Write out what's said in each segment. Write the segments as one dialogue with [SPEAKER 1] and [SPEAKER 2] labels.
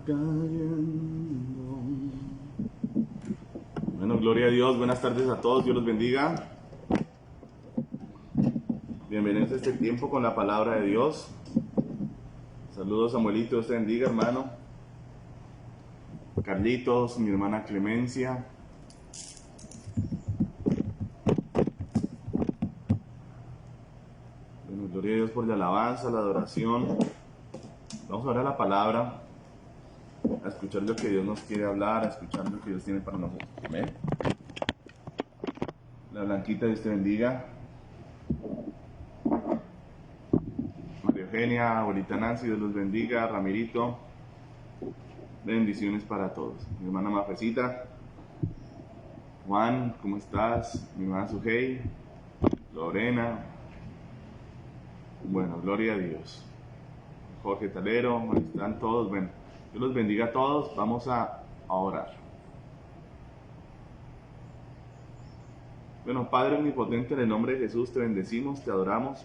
[SPEAKER 1] cayendo. Bueno, gloria a Dios, buenas tardes a todos, Dios los bendiga. Bienvenidos a este tiempo con la palabra de Dios. Saludos, Samuelito, Dios te bendiga, hermano. Carlitos, mi hermana Clemencia. Bueno, gloria a Dios por la alabanza, la adoración. Vamos a ver a la palabra, a escuchar lo que Dios nos quiere hablar, a escuchar lo que Dios tiene para nosotros. Amén. La Blanquita, Dios te bendiga. María Eugenia, abuelita Nancy, Dios los bendiga. Ramirito, bendiciones para todos. Mi hermana Mafecita, Juan, ¿cómo estás? Mi hermana Sujei, Lorena. Bueno, gloria a Dios. Jorge Talero, ahí están todos. Bueno, Dios los bendiga a todos. Vamos a orar. Bueno, Padre omnipotente, en el nombre de Jesús te bendecimos, te adoramos,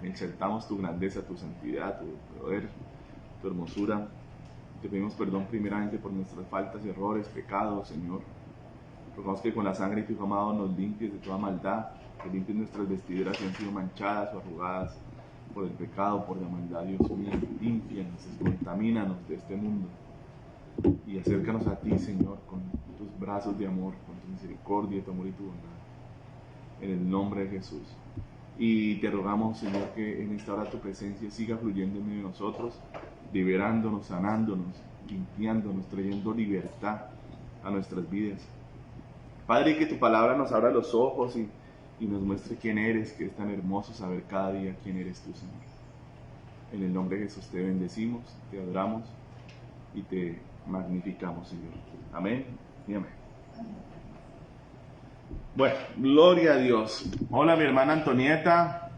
[SPEAKER 1] exaltamos tu grandeza, tu santidad, tu poder, tu hermosura. Te pedimos perdón primeramente por nuestras faltas, errores, pecados, Señor. Rogamos que con la sangre de tu Hijo amado nos limpies de toda maldad, que limpies nuestras vestiduras si han sido manchadas o arrugadas por el pecado, por la maldad. Dios mío, límpianos, descontamínanos de este mundo y acércanos a ti, Señor, con tus brazos de amor, con tu misericordia, tu amor y tu bondad, en el nombre de Jesús. Y te rogamos, Señor, que en esta hora tu presencia siga fluyendo en medio de nosotros, liberándonos, sanándonos, limpiándonos, trayendo libertad a nuestras vidas. Padre, que tu palabra nos abra los ojos y nos muestre quién eres, que es tan hermoso saber cada día quién eres tú, Señor. En el nombre de Jesús te bendecimos, te adoramos y te magnificamos, Señor. Amén y amén. Bueno, gloria a Dios. Hola, mi hermana Antonieta.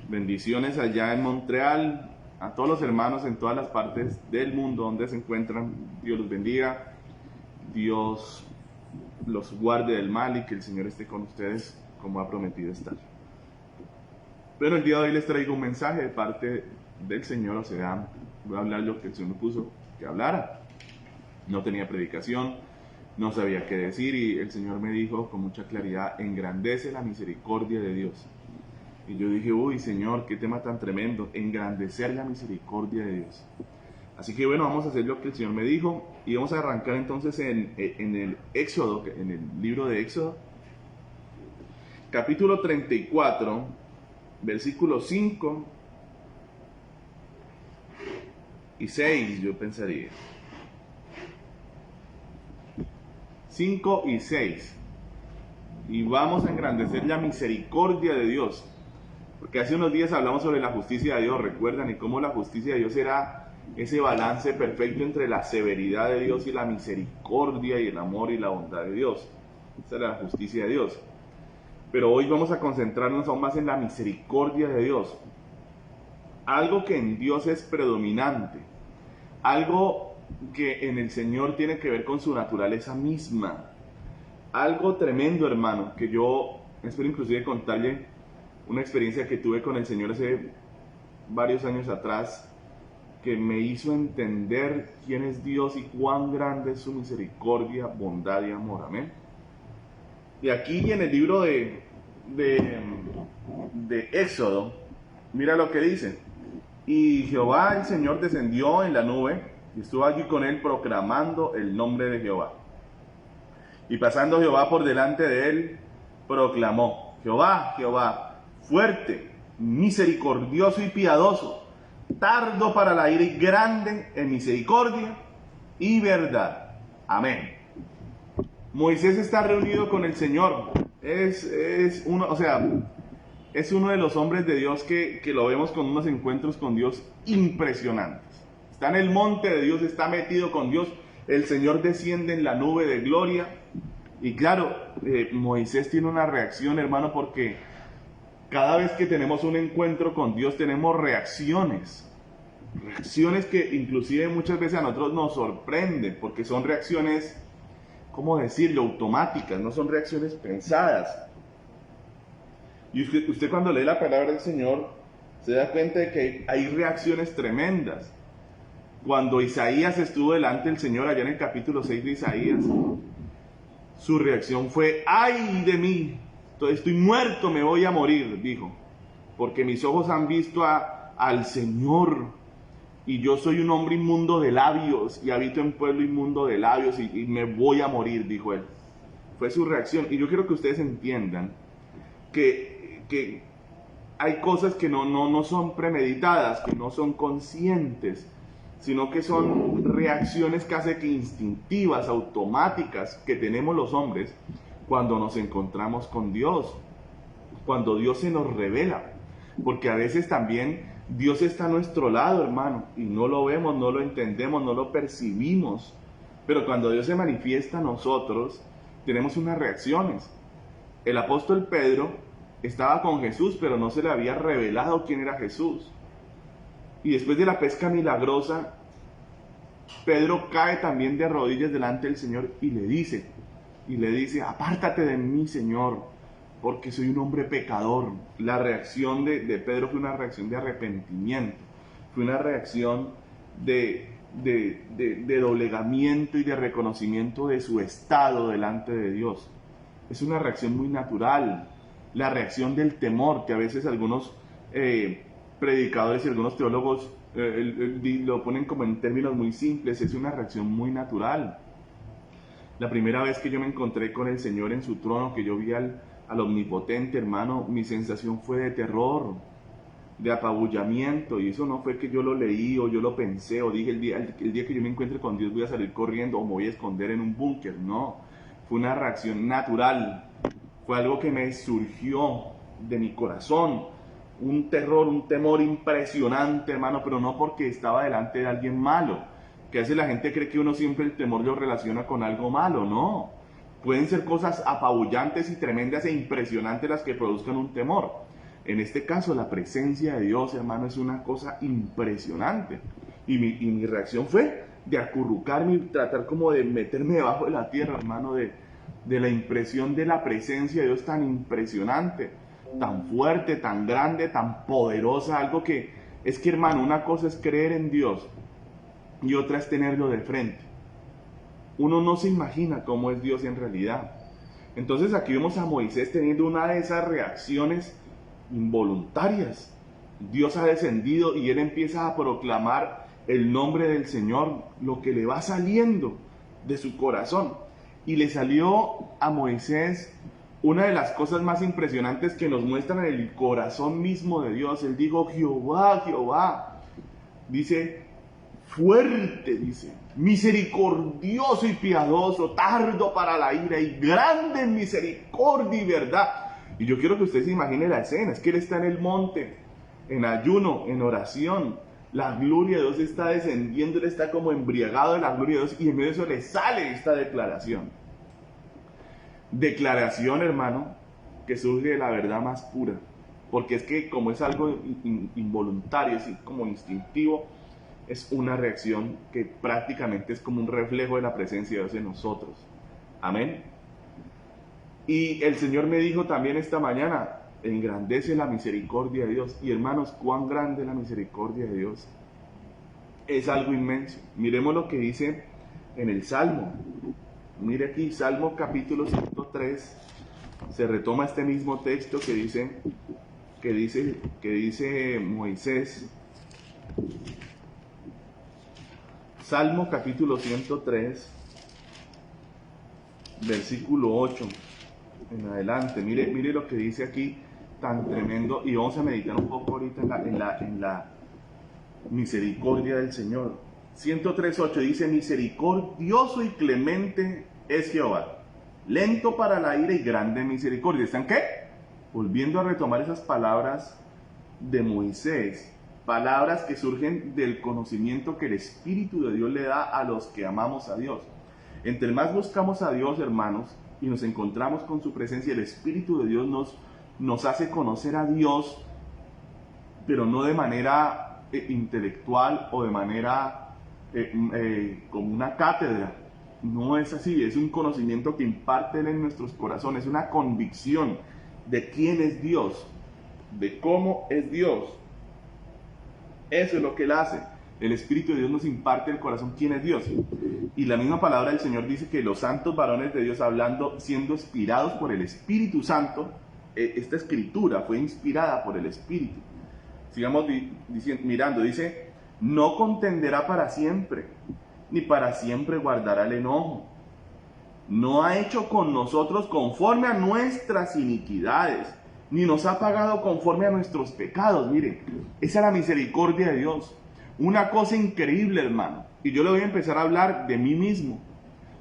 [SPEAKER 1] Bendiciones allá en Montreal. A todos los hermanos en todas las partes del mundo donde se encuentran. Dios los bendiga. Dios los guarde del mal y que el Señor esté con ustedes como ha prometido estar. Pero el día de hoy les traigo un mensaje de parte del Señor, o sea, voy a hablar lo que el Señor me puso que hablara. No tenía predicación, no sabía qué decir y el Señor me dijo con mucha claridad: engrandece la misericordia de Dios. Y yo dije, uy, Señor, qué tema tan tremendo, engrandecer la misericordia de Dios. Así que bueno, vamos a hacer lo que el Señor me dijo y vamos a arrancar entonces en el Éxodo, en el libro de Éxodo, capítulo 34, versículos 5 y 6, yo pensaría. 5 y 6. Y vamos a engrandecer la misericordia de Dios. Porque hace unos días hablamos sobre la justicia de Dios, recuerdan, y cómo la justicia de Dios era ese balance perfecto entre la severidad de Dios y la misericordia y el amor y la bondad de Dios. Esa era la justicia de Dios. Pero hoy vamos a concentrarnos aún más en la misericordia de Dios. Algo que en Dios es predominante. Algo que en el Señor tiene que ver con su naturaleza misma. Algo tremendo, hermano, que yo espero inclusive contarle una experiencia que tuve con el Señor hace varios años atrás, que me hizo entender quién es Dios y cuán grande es su misericordia, bondad y amor. Amén. Y aquí en el libro de Éxodo, mira lo que dice: y Jehová el Señor descendió en la nube y estuvo allí con él proclamando el nombre de Jehová. Y pasando Jehová por delante de él, proclamó: Jehová, Jehová, fuerte, misericordioso y piadoso, tardo para la ira y grande en misericordia y verdad. Amén. Moisés está reunido con el Señor. Es uno de los hombres de Dios que lo vemos con unos encuentros con Dios impresionantes. Está en el monte de Dios, está metido con Dios. El Señor desciende en la nube de gloria. Y claro, Moisés tiene una reacción, hermano, porque cada vez que tenemos un encuentro con Dios tenemos reacciones. Reacciones que inclusive muchas veces a nosotros nos sorprenden, porque son reacciones, ¿cómo decirlo?, automáticas, no son reacciones pensadas. Y usted cuando lee la palabra del Señor se da cuenta de que hay reacciones tremendas. Cuando Isaías estuvo delante del Señor, allá en el capítulo 6 de Isaías, su reacción fue: ¡ay de mí! Estoy muerto, me voy a morir, dijo, porque mis ojos han visto al Señor, y yo soy un hombre inmundo de labios, y habito en pueblo inmundo de labios, y me voy a morir, dijo él. Fue su reacción. Y yo quiero que ustedes entiendan que hay cosas que no son premeditadas, que no son conscientes, sino que son reacciones casi que instintivas, automáticas, que tenemos los hombres cuando nos encontramos con Dios, cuando Dios se nos revela, porque a veces también Dios está a nuestro lado, hermano, y no lo vemos, no lo entendemos, no lo percibimos, pero cuando Dios se manifiesta a nosotros, tenemos unas reacciones. El apóstol Pedro estaba con Jesús, pero no se le había revelado quién era Jesús. Y después de la pesca milagrosa, Pedro cae también de rodillas delante del Señor y le dice, apártate de mí, Señor, porque soy un hombre pecador. La reacción de Pedro fue una reacción de arrepentimiento, fue una reacción de doblegamiento y de reconocimiento de su estado delante de Dios. Es una reacción muy natural, la reacción del temor, que a veces algunos predicadores y algunos teólogos lo ponen como en términos muy simples. Es una reacción muy natural. La primera vez que yo me encontré con el Señor en su trono, que yo vi al Omnipotente, hermano, mi sensación fue de terror, de apabullamiento, y eso no fue que yo lo leí o yo lo pensé o dije el día que yo me encuentre con Dios voy a salir corriendo o me voy a esconder en un búnker. No, fue una reacción natural, fue algo que me surgió de mi corazón, un terror, un temor impresionante, hermano, pero no porque estaba delante de alguien malo, que a veces la gente cree que uno siempre el temor lo relaciona con algo malo. No, pueden ser cosas apabullantes y tremendas e impresionantes las que produzcan un temor. En este caso, la presencia de Dios, hermano, es una cosa impresionante. Y mi reacción fue de acurrucarme y tratar como de meterme debajo de la tierra, hermano, de la impresión de la presencia de Dios tan impresionante, tan fuerte, tan grande, tan poderosa. Algo que, es que, hermano, una cosa es creer en Dios y otra es tenerlo de frente. Uno no se imagina cómo es Dios en realidad. Entonces aquí vemos a Moisés teniendo una de esas reacciones involuntarias. Dios ha descendido y él empieza a proclamar el nombre del Señor, lo que le va saliendo de su corazón. Y le salió a Moisés una de las cosas más impresionantes que nos muestran el corazón mismo de Dios. Él dijo: Jehová, Jehová, dice, fuerte, dice, misericordioso y piadoso, tardo para la ira y grande en misericordia y verdad. Y yo quiero que usted se imagine la escena. Es que él está en el monte, en ayuno, en oración. La gloria de Dios está descendiendo, él está como embriagado de la gloria de Dios, y en medio de eso le sale esta declaración. Declaración, hermano, que surge de la verdad más pura. Porque es que como es algo involuntario, es como instintivo, es una reacción que prácticamente es como un reflejo de la presencia de Dios en nosotros. Amén. Y el Señor me dijo también esta mañana: engrandece la misericordia de Dios. Y hermanos, cuán grande es la misericordia de Dios. Es algo inmenso. Miremos lo que dice en el Salmo. Mire aquí, Salmo capítulo 103. Se retoma este mismo texto que dice Moisés. Salmo capítulo 103, versículo 8 en adelante. Mire lo que dice aquí, tan tremendo, y vamos a meditar un poco ahorita en la misericordia del Señor. 103:8 dice: misericordioso y clemente es Jehová, lento para la ira y grande en misericordia. ¿Están qué? Volviendo a retomar esas palabras de Moisés, palabras que surgen del conocimiento que el Espíritu de Dios le da a los que amamos a Dios. Entre más buscamos a Dios, hermanos, y nos encontramos con su presencia, el Espíritu de Dios nos hace conocer a Dios, pero no de manera intelectual o de manera como una cátedra. No es así, es un conocimiento que imparte Él en nuestros corazones, una convicción de quién es Dios, de cómo es Dios. Eso es lo que Él hace. El Espíritu de Dios nos imparte el corazón quién es Dios. Y la misma palabra del Señor dice que los santos varones de Dios, hablando, siendo inspirados por el Espíritu Santo, esta escritura fue inspirada por el Espíritu. Sigamos mirando, dice, no contenderá para siempre, ni para siempre guardará el enojo. No ha hecho con nosotros conforme a nuestras iniquidades, ni nos ha pagado conforme a nuestros pecados. Mire, esa es la misericordia de Dios. Una cosa increíble, hermano. Y yo le voy a empezar a hablar de mí mismo.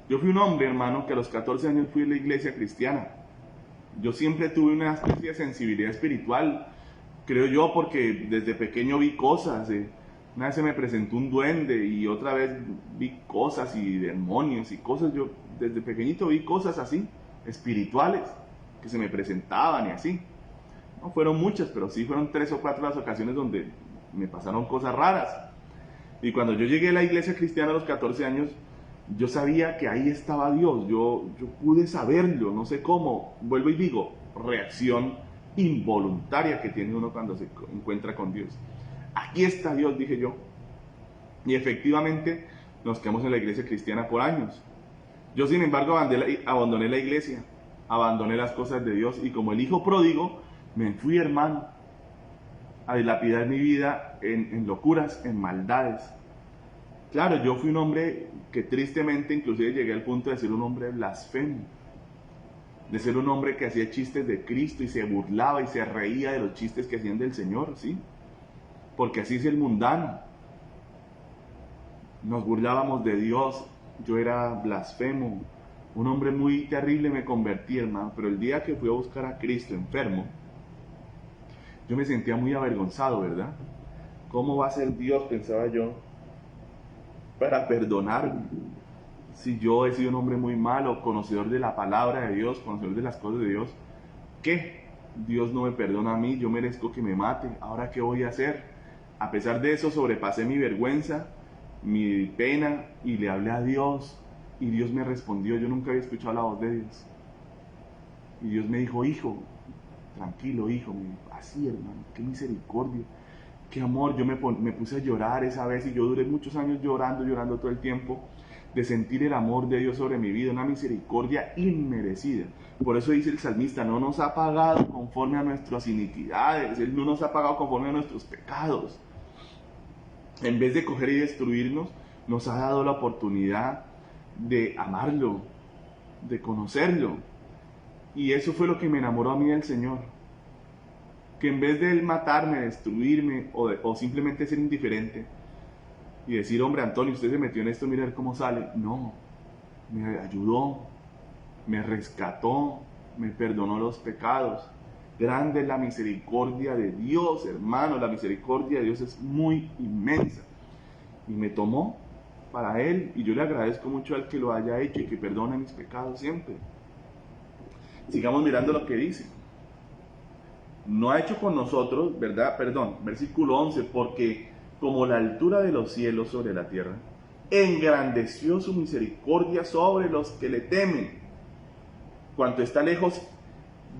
[SPEAKER 1] Yo fui un hombre, hermano, que a los 14 años fui a la iglesia cristiana. Yo siempre tuve una especie de sensibilidad espiritual, creo yo, porque desde pequeño vi cosas. Una vez se me presentó un duende y otra vez vi cosas y demonios y cosas. Yo desde pequeñito vi cosas así, espirituales, que se me presentaban y así. No fueron muchas, pero sí fueron 3 o 4 las ocasiones donde me pasaron cosas raras. Y cuando yo llegué a la iglesia cristiana a los 14 años, yo sabía que ahí estaba Dios. Yo pude saberlo, no sé cómo. Vuelvo y digo, reacción involuntaria que tiene uno cuando se encuentra con Dios. Aquí está Dios, dije yo. Y efectivamente nos quedamos en la iglesia cristiana por años. Yo, sin embargo, abandoné la iglesia, abandoné las cosas de Dios y como el hijo pródigo, me fui, hermano, a dilapidar mi vida en locuras, en maldades. Claro, yo fui un hombre que tristemente inclusive llegué al punto de ser un hombre blasfemo, de ser un hombre que hacía chistes de Cristo y se burlaba y se reía de los chistes que hacían del Señor, ¿sí? Porque así es el mundano. Nos burlábamos de Dios, yo era blasfemo, un hombre muy terrible me convertí, hermano, pero el día que fui a buscar a Cristo enfermo, yo me sentía muy avergonzado, ¿verdad? ¿Cómo va a ser Dios, pensaba yo, para perdonarme? Si yo he sido un hombre muy malo, conocedor de la palabra de Dios, conocedor de las cosas de Dios, ¿qué? Dios no me perdona a mí, yo merezco que me mate, ¿ahora qué voy a hacer? A pesar de eso, sobrepasé mi vergüenza, mi pena, y le hablé a Dios, y Dios me respondió. Yo nunca había escuchado la voz de Dios. Y Dios me dijo, hijo, tranquilo, hijo, así, hermano, qué misericordia, qué amor. Yo me puse a llorar esa vez y yo duré muchos años llorando todo el tiempo, de sentir el amor de Dios sobre mi vida, una misericordia inmerecida. Por eso dice el salmista, no nos ha pagado conforme a nuestras iniquidades, Él no nos ha pagado conforme a nuestros pecados. En vez de coger y destruirnos, nos ha dado la oportunidad de amarlo, de conocerlo. Y eso fue lo que me enamoró a mí del Señor. Que en vez de Él matarme, destruirme o simplemente ser indiferente y decir, hombre, Antonio, usted se metió en esto, mira cómo sale. No, me ayudó, me rescató, me perdonó los pecados. Grande es la misericordia de Dios, hermano. La misericordia de Dios es muy inmensa. Y me tomó para Él. Y yo le agradezco mucho al que lo haya hecho y que perdone mis pecados siempre. Sigamos mirando lo que dice. No ha hecho con nosotros, ¿verdad? Versículo 11. Porque como la altura de los cielos sobre la tierra, engrandeció su misericordia sobre los que le temen. Cuanto está lejos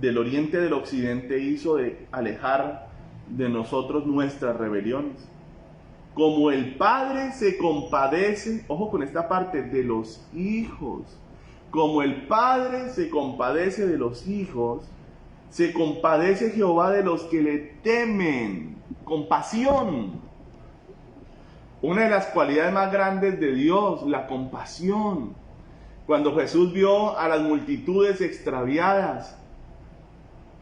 [SPEAKER 1] del oriente del occidente, hizo de alejar de nosotros nuestras rebeliones. Como el Padre se compadece, ojo con esta parte, de los hijos. Como el Padre se compadece de los hijos, se compadece Jehová de los que le temen. Compasión. Una de las cualidades más grandes de Dios, la compasión. Cuando Jesús vio a las multitudes extraviadas,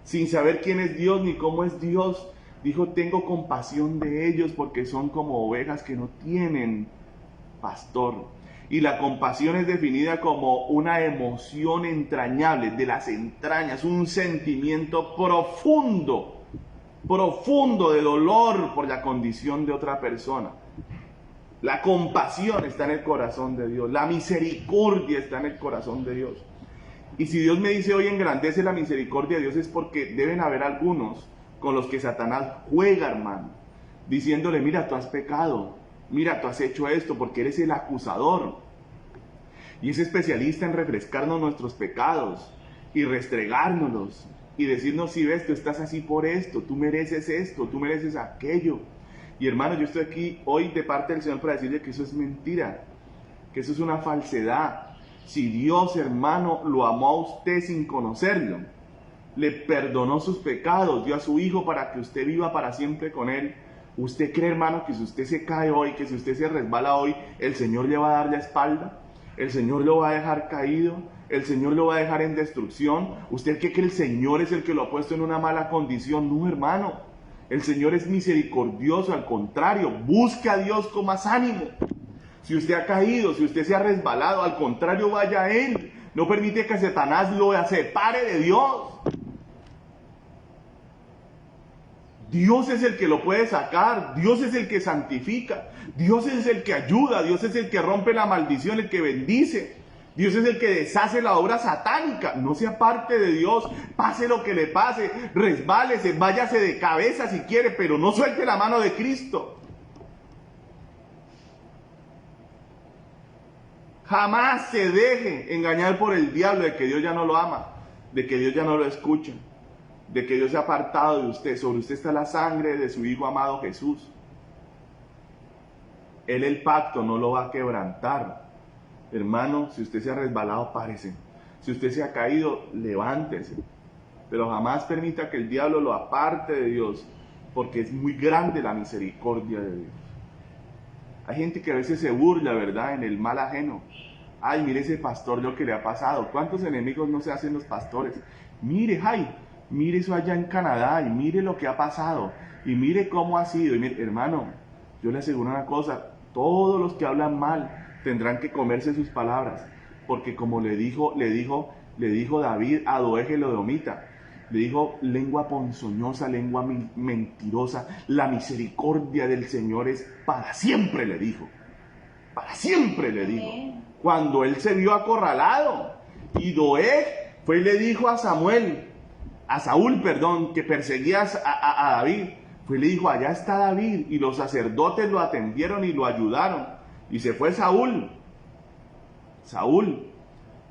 [SPEAKER 1] sin saber quién es Dios ni cómo es Dios, dijo, tengo compasión de ellos porque son como ovejas que no tienen pastor. Y la compasión es definida como una emoción entrañable, de las entrañas, un sentimiento profundo de dolor por la condición de otra persona. La compasión está en el corazón de Dios, la misericordia está en el corazón de Dios. Y si Dios me dice hoy engrandece la misericordia de Dios, es porque deben haber algunos con los que Satanás juega, hermano, diciéndole, mira, tú has pecado, mira, tú has hecho esto, porque eres el acusador. Y es especialista en refrescarnos nuestros pecados y restregárnoslos y decirnos, si ves, tú estás así por esto, tú mereces aquello. Y hermano, yo estoy aquí hoy de parte del Señor para decirle que eso es mentira, que eso es una falsedad. Si Dios, hermano, lo amó a usted sin conocerlo, le perdonó sus pecados, dio a su Hijo para que usted viva para siempre con Él. ¿Usted cree, hermano, que si usted se cae hoy, que si usted se resbala hoy, el Señor le va a dar la espalda? ¿El Señor lo va a dejar caído? ¿El Señor lo va a dejar en destrucción? ¿Usted cree que el Señor es el que lo ha puesto en una mala condición? No, hermano. El Señor es misericordioso, al contrario, busca a Dios con más ánimo. Si usted ha caído, si usted se ha resbalado, al contrario, vaya a Él. No permite que Satanás lo separe de Dios. Dios es el que lo puede sacar, Dios es el que santifica, Dios es el que ayuda, Dios es el que rompe la maldición, el que bendice, Dios es el que deshace la obra satánica. No se aparte de Dios, pase lo que le pase, resbálese, váyase de cabeza si quiere, pero no suelte la mano de Cristo. Jamás se deje engañar por el diablo de que Dios ya no lo ama, de que Dios ya no lo escucha, de que Dios se ha apartado de usted. Sobre usted está la sangre de su Hijo amado Jesús. Él el pacto no lo va a quebrantar. Hermano, si usted se ha resbalado, párese. Si usted se ha caído, levántese. Pero jamás permita que el diablo lo aparte de Dios, porque es muy grande la misericordia de Dios. Hay gente que a veces se burla, ¿verdad?, en el mal ajeno. Ay, mire ese pastor lo que le ha pasado. ¿Cuántos enemigos no se hacen los pastores? Mire, mire eso allá en Canadá y mire lo que ha pasado y mire cómo ha sido. Y mire, hermano, yo le aseguro una cosa, todos los que hablan mal tendrán que comerse sus palabras, porque como le dijo David a Doeg el edomita, le dijo: lengua ponzoñosa, lengua mentirosa, la misericordia del Señor es para siempre, le dijo. Para siempre, le dijo. Cuando él se vio acorralado, y Doeg fue y le dijo a Saúl, que perseguía a David, fue y le dijo: allá está David, y los sacerdotes lo atendieron y lo ayudaron, y se fue Saúl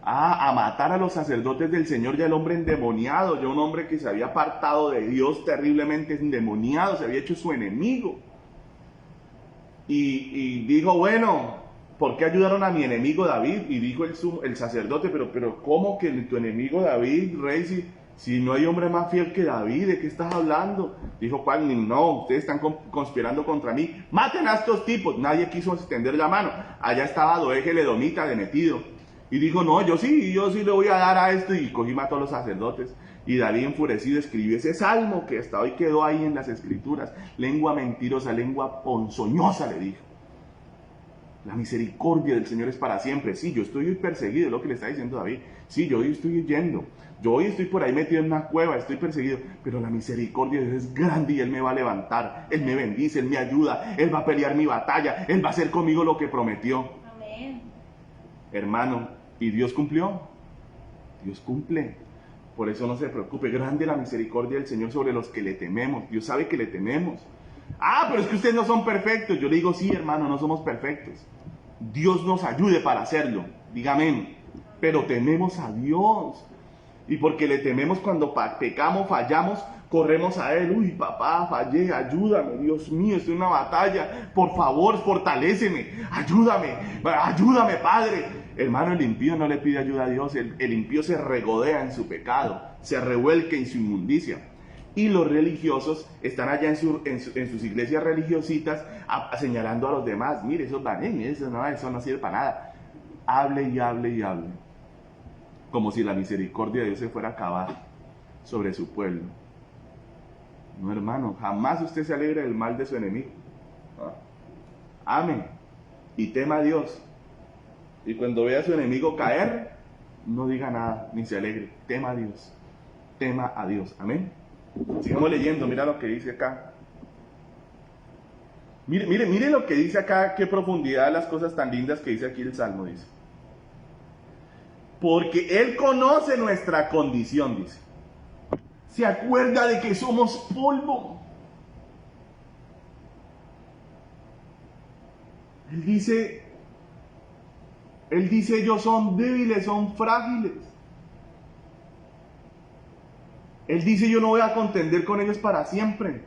[SPEAKER 1] a matar a los sacerdotes del Señor, ya el hombre endemoniado, ya un hombre que se había apartado de Dios terriblemente endemoniado, se había hecho su enemigo, y dijo: bueno, ¿por qué ayudaron a mi enemigo David? Y dijo el sacerdote: pero ¿cómo que tu enemigo David, rey, si no hay hombre más fiel que David? ¿De qué estás hablando? Dijo: ¿cuál? No, ustedes están conspirando contra mí. Maten a estos tipos. Nadie quiso extender la mano. Allá estaba Doeg el edomita de metido. Y dijo: no, yo sí le voy a dar a esto. Y cogí y mató a los sacerdotes. Y David, enfurecido, escribió ese salmo que hasta hoy quedó ahí en las escrituras. Lengua mentirosa, lengua ponzoñosa, le dijo. La misericordia del Señor es para siempre. Sí, yo estoy perseguido, es lo que le está diciendo David. Sí, yo hoy estoy huyendo. Yo hoy estoy por ahí metido en una cueva, estoy perseguido. Pero la misericordia de Dios es grande y Él me va a levantar. Él me bendice, Él me ayuda. Él va a pelear mi batalla. Él va a hacer conmigo lo que prometió. Amén. Hermano, ¿y Dios cumplió? Dios cumple. Por eso no se preocupe. Grande la misericordia del Señor sobre los que le tememos. Dios sabe que le tememos. Ah, pero es que ustedes no son perfectos. Yo le digo: sí, hermano, no somos perfectos. Dios nos ayude para hacerlo. Dígame. Pero tememos a Dios. Y porque le tememos, cuando pecamos, fallamos, corremos a Él. Uy, papá, fallé, ayúdame, Dios mío, estoy en una batalla. Por favor, fortaléceme, ayúdame, Padre. Hermano, el impío no le pide ayuda a Dios. El impío se regodea en su pecado, se revuelca en su inmundicia. Y los religiosos están allá en sus iglesias religiositas señalando a los demás: mire, esos van, eso no sirve para nada. Hable y hable y hable, como si la misericordia de Dios se fuera a acabar sobre su pueblo. No, hermano, jamás usted se alegre del mal de su enemigo. Ame y tema a Dios. Y cuando vea a su enemigo caer, no diga nada, ni se alegre. Tema a Dios. Tema a Dios. Amén. Sigamos leyendo, mira lo que dice acá. Mire lo que dice acá, qué profundidad, las cosas tan lindas que dice aquí el Salmo, dice. Porque Él conoce nuestra condición, dice. Se acuerda de que somos polvo. Él dice, ellos son débiles, son frágiles. Él dice: yo no voy a contender con ellos para siempre.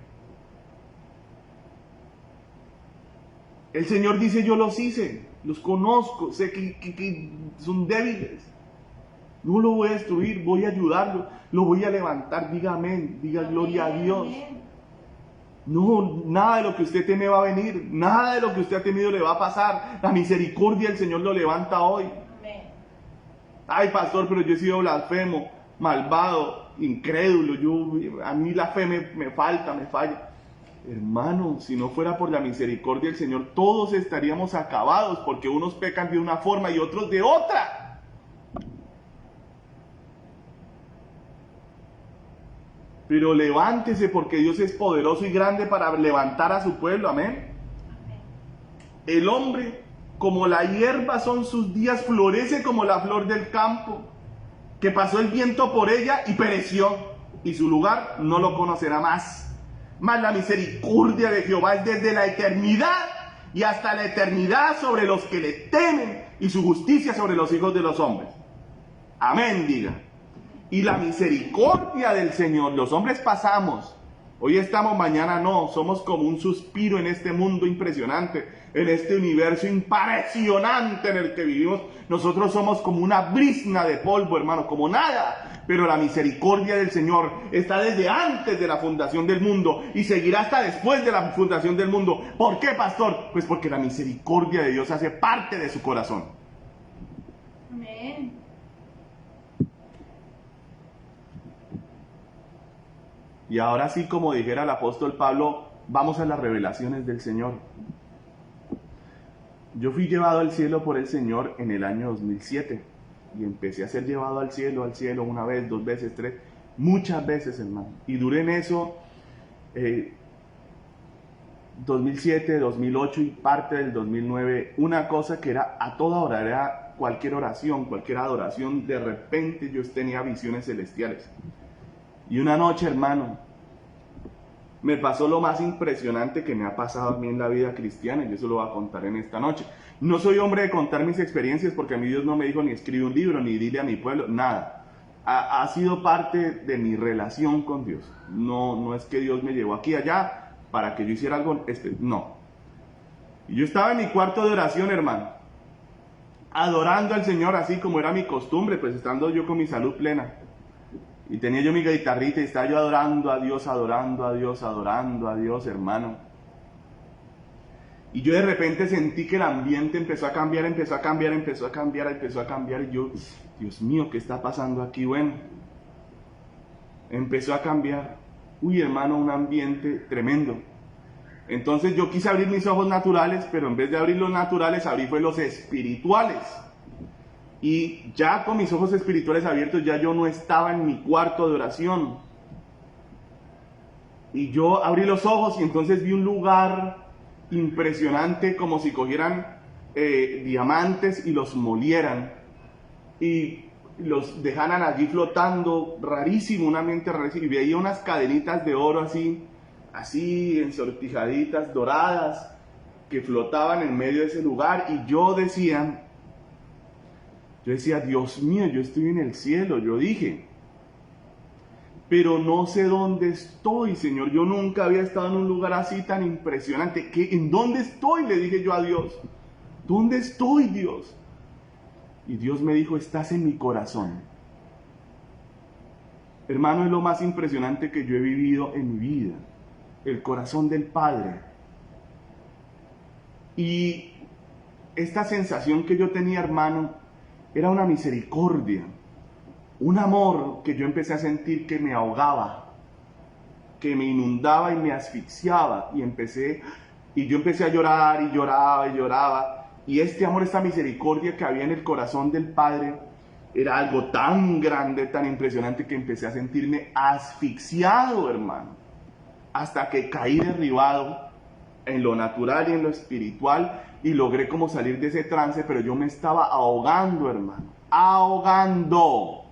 [SPEAKER 1] El Señor dice, yo los hice, los conozco, sé que son débiles. No lo voy a destruir, voy a ayudarlo, lo voy a levantar. Diga amén, diga gloria a Dios. No, nada de lo que usted teme va a venir, nada de lo que usted ha temido le va a pasar. La misericordia del Señor lo levanta hoy. Ay, pastor, pero yo he sido blasfemo, malvado, incrédulo. A mí la fe me falta, me falla. Hermano, si no fuera por la misericordia del Señor, todos estaríamos acabados, porque unos pecan de una forma y otros de otra. Pero levántese, porque Dios es poderoso y grande para levantar a su pueblo, amén. El hombre, como la hierba son sus días, florece como la flor del campo, que pasó el viento por ella y pereció, y su lugar no lo conocerá más. Mas la misericordia de Jehová es desde la eternidad y hasta la eternidad sobre los que le temen, y su justicia sobre los hijos de los hombres. Amén, diga. Y la misericordia del Señor, los hombres pasamos, hoy estamos, mañana no, somos como un suspiro en este mundo impresionante, en este universo impresionante en el que vivimos. Nosotros somos como una brizna de polvo, hermano, como nada. Pero la misericordia del Señor está desde antes de la fundación del mundo y seguirá hasta después de la fundación del mundo. ¿Por qué, pastor? Pues porque la misericordia de Dios hace parte de su corazón.
[SPEAKER 2] Amén.
[SPEAKER 1] Y ahora sí, como dijera el apóstol Pablo, vamos a las revelaciones del Señor. Yo fui llevado al cielo por el Señor en el año 2007 y empecé a ser llevado al cielo, una vez, 2 veces, 3, muchas veces, hermano. Y duré en eso 2007, 2008 y parte del 2009, una cosa que era a toda hora, era cualquier oración, cualquier adoración, de repente yo tenía visiones celestiales. Y una noche, hermano, me pasó lo más impresionante que me ha pasado a mí en la vida cristiana, y eso lo voy a contar en esta noche. No soy hombre de contar mis experiencias, porque a mí Dios no me dijo ni escribe un libro, ni dile a mi pueblo, nada. Ha sido parte de mi relación con Dios. No es que Dios me llevó aquí y allá para que yo hiciera algo, no. Y yo estaba en mi cuarto de oración, hermano, adorando al Señor así como era mi costumbre, pues estando yo con mi salud plena. Y tenía yo mi guitarrita y estaba yo adorando a Dios, hermano. Y yo de repente sentí que el ambiente empezó a cambiar, y yo, Dios mío, ¿qué está pasando aquí? Bueno, empezó a cambiar. Uy, hermano, un ambiente tremendo. Entonces yo quise abrir mis ojos naturales, pero en vez de abrir los naturales, abrí fue los espirituales. Y ya con mis ojos espirituales abiertos, ya yo no estaba en mi cuarto de oración. Y yo abrí los ojos y entonces vi un lugar impresionante, como si cogieran diamantes y los molieran. Y los dejaran allí flotando, rarísimo, un ambiente rarísimo. Y veía unas cadenitas de oro así ensortijaditas, doradas, que flotaban en medio de ese lugar. Y yo decía, Dios mío, yo estoy en el cielo, yo dije, pero no sé dónde estoy, Señor. Yo nunca había estado en un lugar así tan impresionante. ¿En dónde estoy?, le dije yo a Dios. ¿Dónde estoy, Dios? Y Dios me dijo, estás en mi corazón. Hermano, es lo más impresionante que yo he vivido en mi vida. El corazón del Padre. Y esta sensación que yo tenía, hermano, era una misericordia, un amor que yo empecé a sentir que me ahogaba, que me inundaba y me asfixiaba, y yo empecé a llorar y lloraba, y este amor, esta misericordia que había en el corazón del Padre, era algo tan grande, tan impresionante, que empecé a sentirme asfixiado, hermano, hasta que caí derribado en lo natural y en lo espiritual, y logré como salir de ese trance, pero yo me estaba ahogando, hermano, ahogando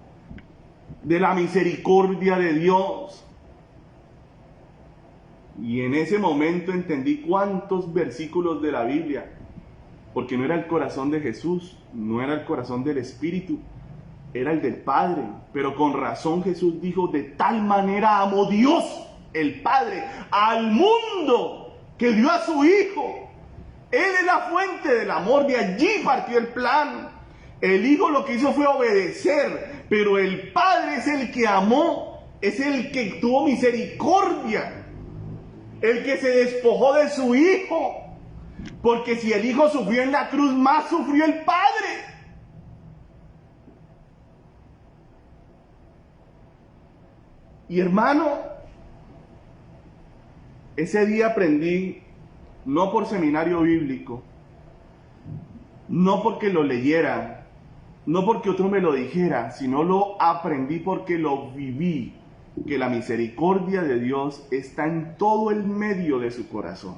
[SPEAKER 1] de la misericordia de Dios. Y en ese momento entendí cuántos versículos de la Biblia, porque no era el corazón de Jesús, no era el corazón del Espíritu, era el del Padre. Pero con razón Jesús dijo, de tal manera amó Dios, el Padre, al mundo, que dio a su Hijo, Él es la fuente del amor, de allí partió el plan. El Hijo lo que hizo fue obedecer, pero el Padre es el que amó, es el que tuvo misericordia, el que se despojó de su Hijo. Porque si el Hijo sufrió en la cruz, más sufrió el Padre. Y hermano, ese día aprendí, no por seminario bíblico, no porque lo leyera, no porque otro me lo dijera, sino lo aprendí porque lo viví, que la misericordia de Dios está en todo el medio de su corazón.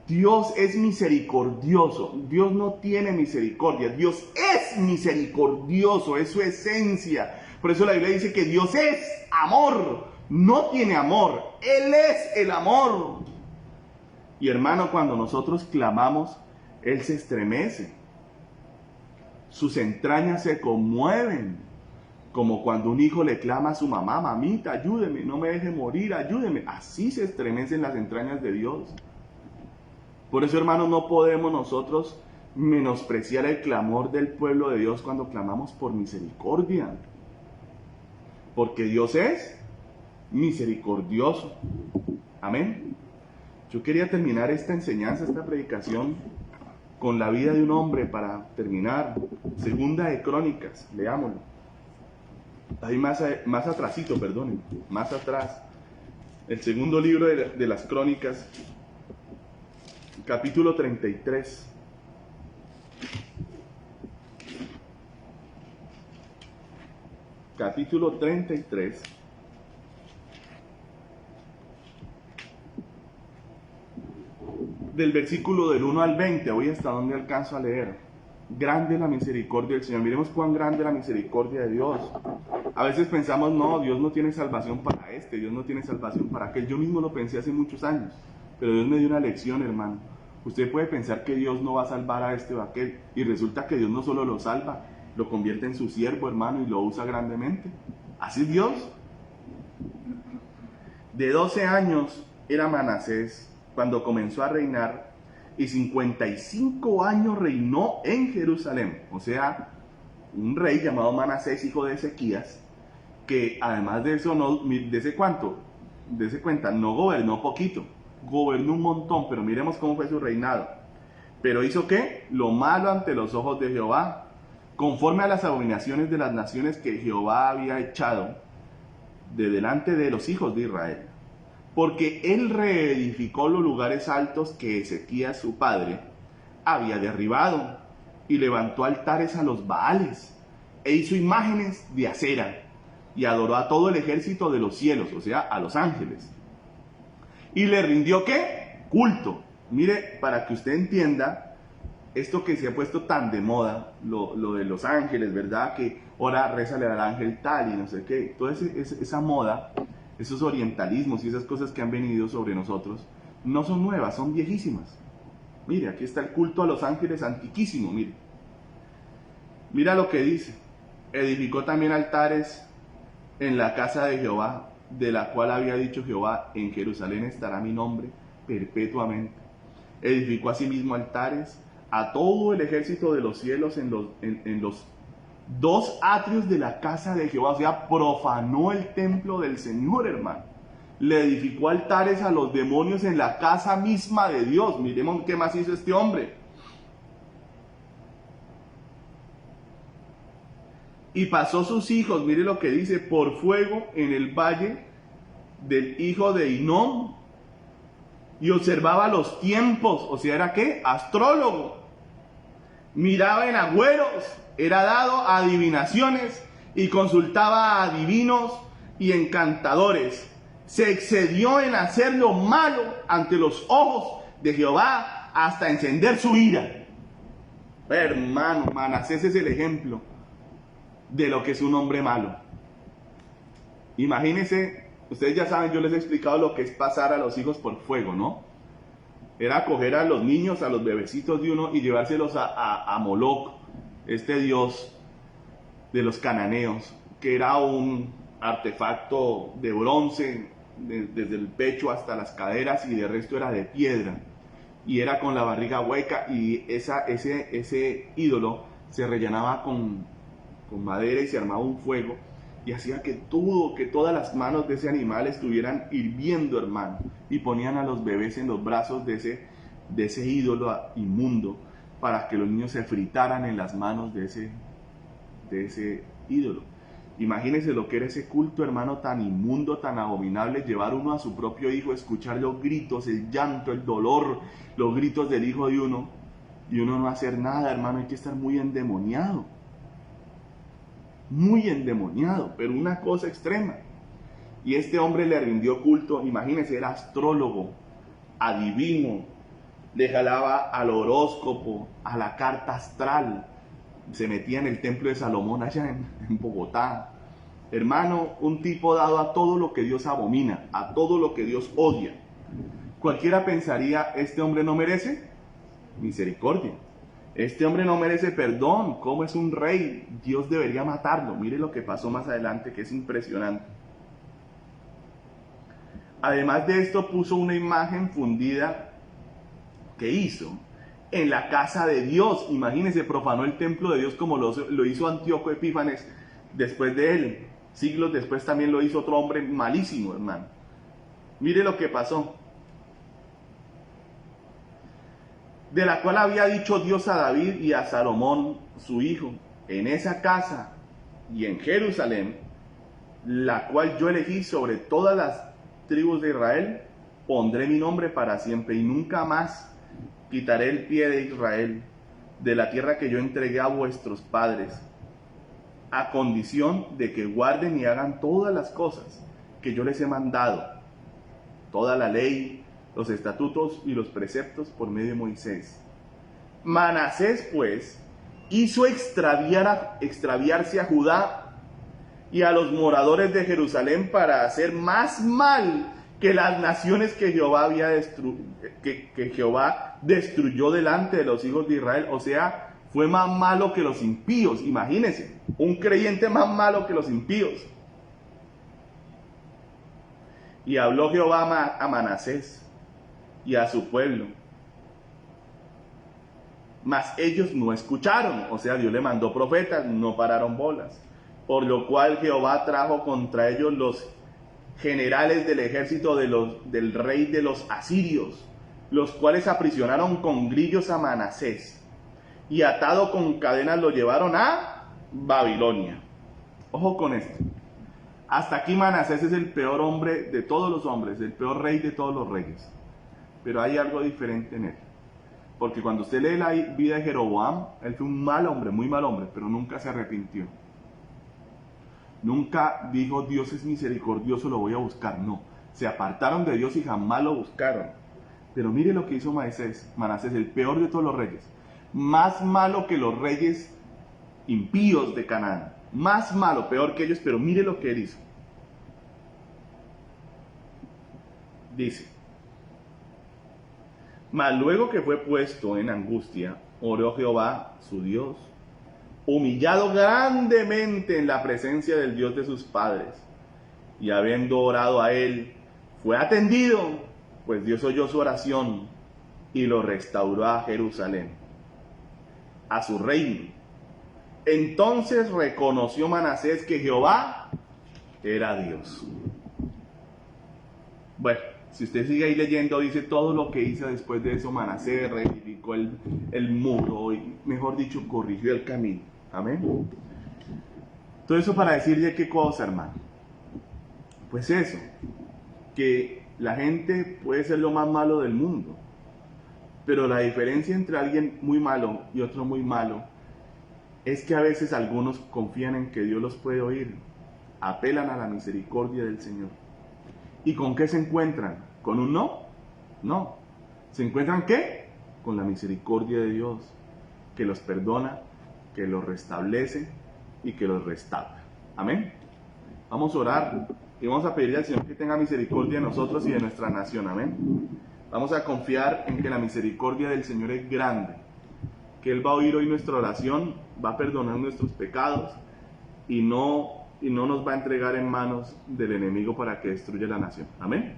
[SPEAKER 1] Dios es misericordioso, Dios no tiene misericordia, Dios es misericordioso, es su esencia. Por eso la Biblia dice que Dios es amor, no tiene amor, Él es el amor. Y hermano, cuando nosotros clamamos, Él se estremece, sus entrañas se conmueven, como cuando un hijo le clama a su mamá: mamita, ayúdeme, no me deje morir, ayúdeme. Así se estremecen las entrañas de Dios. Por eso, hermano, no podemos nosotros menospreciar el clamor del pueblo de Dios cuando clamamos por misericordia. Porque Dios es misericordioso. Amén. Yo quería terminar esta enseñanza, esta predicación, con la vida de un hombre para terminar. Segunda de Crónicas, leámoslo. Ahí más atrasito, perdónenme, más atrás. El segundo libro de las Crónicas, capítulo 33. Capítulo 33. Del versículo del 1 al 20, voy hasta donde alcanzo a leer. Grande la misericordia del Señor. Miremos cuán grande la misericordia de Dios. A veces pensamos, no, Dios no tiene salvación para este, Dios no tiene salvación para aquel. Yo mismo lo pensé hace muchos años, pero Dios me dio una lección, hermano. Usted puede pensar que Dios no va a salvar a este o a aquel, y resulta que Dios no solo lo salva, lo convierte en su siervo, hermano, y lo usa grandemente. Así es Dios. De 12 años era Manasés cuando comenzó a reinar, y 55 años reinó en Jerusalén. O sea, un rey llamado Manasés, hijo de Ezequías, que además de eso, ¿dese cuenta? No gobernó poquito, gobernó un montón, pero miremos cómo fue su reinado. Pero hizo ¿qué? Lo malo ante los ojos de Jehová, conforme a las abominaciones de las naciones que Jehová había echado de delante de los hijos de Israel. Porque él reedificó los lugares altos que Ezequías su padre había derribado, y levantó altares a los Baales, e hizo imágenes de acera, y adoró a todo el ejército de los cielos, o sea, a los ángeles. Y le rindió ¿qué? Culto. Mire, para que usted entienda esto que se ha puesto tan de moda, lo de los ángeles, ¿verdad? Que ahora rézale al ángel tal y no sé qué. Toda esa moda, esos orientalismos y esas cosas que han venido sobre nosotros, no son nuevas, son viejísimas. Mire, aquí está el culto a los ángeles antiquísimo, mire. Mira lo que dice. Edificó también altares en la casa de Jehová, de la cual había dicho Jehová: en Jerusalén estará mi nombre perpetuamente. Edificó asimismo altares a todo el ejército de los cielos en los dos atrios de la casa de Jehová. O sea, profanó el templo del Señor, hermano. Le edificó altares a los demonios en la casa misma de Dios. Miremos qué más hizo este hombre. Y pasó sus hijos, mire lo que dice, por fuego en el valle del hijo de Hinnom, y observaba los tiempos. O sea, ¿era qué? Astrólogo. Miraba en agüeros, era dado a adivinaciones, y consultaba a adivinos y encantadores. Se excedió en hacer lo malo ante los ojos de Jehová, hasta encender su ira. Hermano, Manasés es el ejemplo de lo que es un hombre malo. Imagínense, ustedes ya saben, yo les he explicado lo que es pasar a los hijos por fuego, ¿no? Era coger a los niños, a los bebecitos de uno, y llevárselos a Moloc, este dios de los cananeos, que era un artefacto de bronce, desde el pecho hasta las caderas, y de resto era de piedra. y era con la barriga hueca, y ese ídolo se rellenaba con madera y se armaba un fuego y hacía que todas las manos de ese animal estuvieran hirviendo, hermano, y ponían a los bebés en los brazos de ese ídolo inmundo para que los niños se fritaran en las manos de ese ídolo. Imagínense lo que era ese culto, hermano, tan inmundo, tan abominable, llevar uno a su propio hijo, escuchar los gritos, el llanto, el dolor, los gritos del hijo de uno, y uno no hacer nada, hermano. Hay que estar muy endemoniado, pero una cosa extrema. Y este hombre le rindió culto. Imagínense, era astrólogo, adivino, le jalaba al horóscopo, a la carta astral, se metía en el templo de Salomón allá en Bogotá. Hermano, un tipo dado a todo lo que Dios abomina, a todo lo que Dios odia. Cualquiera pensaría, este hombre no merece misericordia, este hombre no merece perdón, ¿cómo es un rey? Dios debería matarlo. Mire lo que pasó más adelante, que es impresionante. Además de esto, puso una imagen fundida que hizo en la casa de Dios. Imagínense, profanó el templo de Dios como lo hizo Antíoco Epífanes después de él. Siglos después también lo hizo otro hombre malísimo, hermano. Mire lo que pasó. De la cual había dicho Dios a David y a Salomón, su hijo: en esa casa y en Jerusalén, la cual yo elegí sobre todas las tribus de Israel, pondré mi nombre para siempre, y nunca más quitaré el pie de Israel, de la tierra que yo entregué a vuestros padres, a condición de que guarden y hagan todas las cosas que yo les he mandado, toda la ley, los estatutos y los preceptos por medio de Moisés. Manasés, pues, hizo extraviarse a Judá y a los moradores de Jerusalén para hacer más mal que las naciones que Jehová Jehová destruyó delante de los hijos de Israel. O sea, fue más malo que los impíos. Imagínense, un creyente más malo que los impíos. Y habló Jehová a Manasés y a su pueblo, mas ellos no escucharon. O sea, Dios le mandó profetas, no pararon bolas, por lo cual Jehová trajo contra ellos los generales del ejército del rey de los asirios, los cuales aprisionaron con grillos a Manasés, y atado con cadenas lo llevaron a Babilonia. Ojo con esto. Hasta aquí Manasés es el peor hombre de todos los hombres, el peor rey de todos los reyes. Pero hay algo diferente en él. Porque cuando usted lee la vida de Jeroboam, él fue un mal hombre, muy mal hombre, pero nunca se arrepintió. Nunca dijo, Dios es misericordioso, lo voy a buscar. No, se apartaron de Dios y jamás lo buscaron. Pero mire lo que hizo Manasés, el peor de todos los reyes. Más malo que los reyes impíos de Canaán. Más malo, peor que ellos, pero mire lo que él hizo. Dice: mas luego que fue puesto en angustia, oró Jehová su Dios, humillado grandemente en la presencia del Dios de sus padres, y habiendo orado a él, fue atendido, pues Dios oyó su oración y lo restauró a Jerusalén, a su reino. Entonces reconoció Manasés que Jehová era Dios. Bueno, si usted sigue ahí leyendo, dice todo lo que hizo después de eso. Manasés reedificó el muro, y mejor dicho, corrigió el camino. Amén. Todo eso para decirle qué cosa, hermano. Pues eso, que la gente puede ser lo más malo del mundo, pero la diferencia entre alguien muy malo y otro muy malo es que a veces algunos confían en que Dios los puede oír, apelan a la misericordia del Señor. ¿Y con qué se encuentran? ¿Con un no? No. ¿Se encuentran qué? Con la misericordia de Dios, que los perdona, que los restablece y que los restaura. Amén. Vamos a orar y vamos a pedirle al Señor que tenga misericordia de nosotros y de nuestra nación. Amén. Vamos a confiar en que la misericordia del Señor es grande, que Él va a oír hoy nuestra oración, va a perdonar nuestros pecados y no nos va a entregar en manos del enemigo para que destruya la nación. Amén.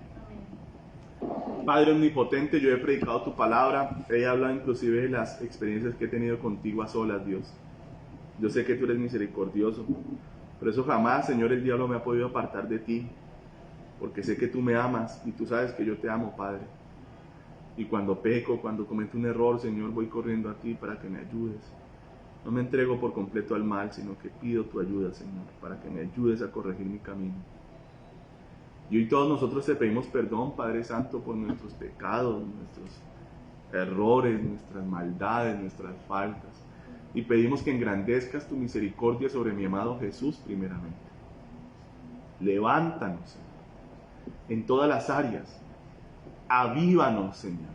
[SPEAKER 1] Padre omnipotente, yo he predicado tu palabra, he hablado inclusive de las experiencias que he tenido contigo a solas, Dios. Yo sé que tú eres misericordioso, por eso jamás, Señor, el diablo me ha podido apartar de ti, porque sé que tú me amas y tú sabes que yo te amo, Padre. Y cuando peco, cuando cometo un error, Señor, voy corriendo a ti para que me ayudes. No me entrego por completo al mal, sino que pido tu ayuda, Señor, para que me ayudes a corregir mi camino. Y hoy todos nosotros te pedimos perdón, Padre Santo, por nuestros pecados, nuestros errores, nuestras maldades, nuestras faltas. Y pedimos que engrandezcas tu misericordia sobre mi amado Jesús primeramente. Levántanos, Señor, en todas las áreas. Avívanos, Señor.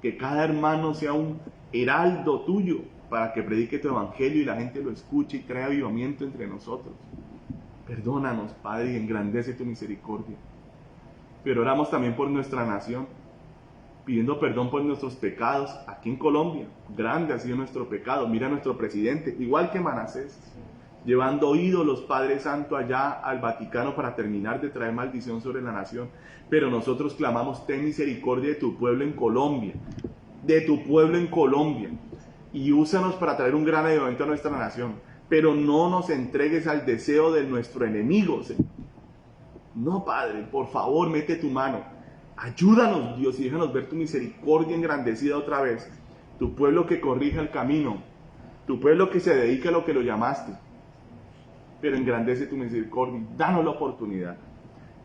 [SPEAKER 1] Que cada hermano sea un heraldo tuyo para que predique tu evangelio y la gente lo escuche y traiga avivamiento entre nosotros. Perdónanos, Padre, y engrandece tu misericordia. Pero oramos también por nuestra nación, pidiendo perdón por nuestros pecados. Aquí en Colombia, grande ha sido nuestro pecado. Mira a nuestro presidente, igual que Manasés, llevando ídolos, Padre Santo, allá al Vaticano para terminar de traer maldición sobre la nación. Pero nosotros clamamos, ten misericordia de tu pueblo en Colombia, de tu pueblo en Colombia, y úsanos para traer un gran avivamiento a nuestra nación. Pero no nos entregues al deseo de nuestro enemigo, Señor. No, Padre, por favor, mete tu mano. Ayúdanos, Dios, y déjanos ver tu misericordia engrandecida otra vez. Tu pueblo que corrija el camino. Tu pueblo que se dedica a lo que lo llamaste. Pero engrandece tu misericordia y danos la oportunidad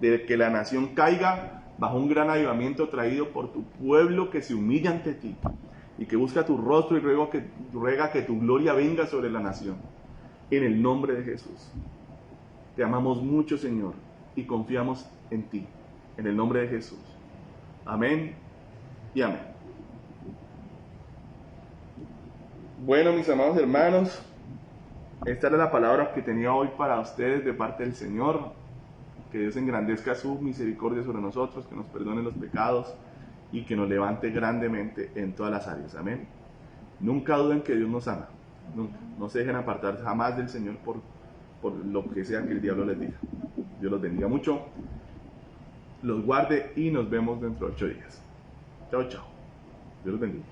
[SPEAKER 1] de que la nación caiga bajo un gran avivamiento traído por tu pueblo que se humilla ante ti y que busca tu rostro y ruega que tu gloria venga sobre la nación. En el nombre de Jesús. Te amamos mucho, Señor, y confiamos en ti. En el nombre de Jesús. Amén y amén. Bueno, mis amados hermanos, esta era la palabra que tenía hoy para ustedes de parte del Señor. Que Dios engrandezca su misericordia sobre nosotros, que nos perdone los pecados y que nos levante grandemente en todas las áreas. Amén. Nunca duden que Dios nos ama. Nunca. No se dejen apartar jamás del Señor por lo que sea que el diablo les diga. Dios los bendiga mucho, los guarde y nos vemos dentro de 8 días. Chao, chao. Dios los bendiga.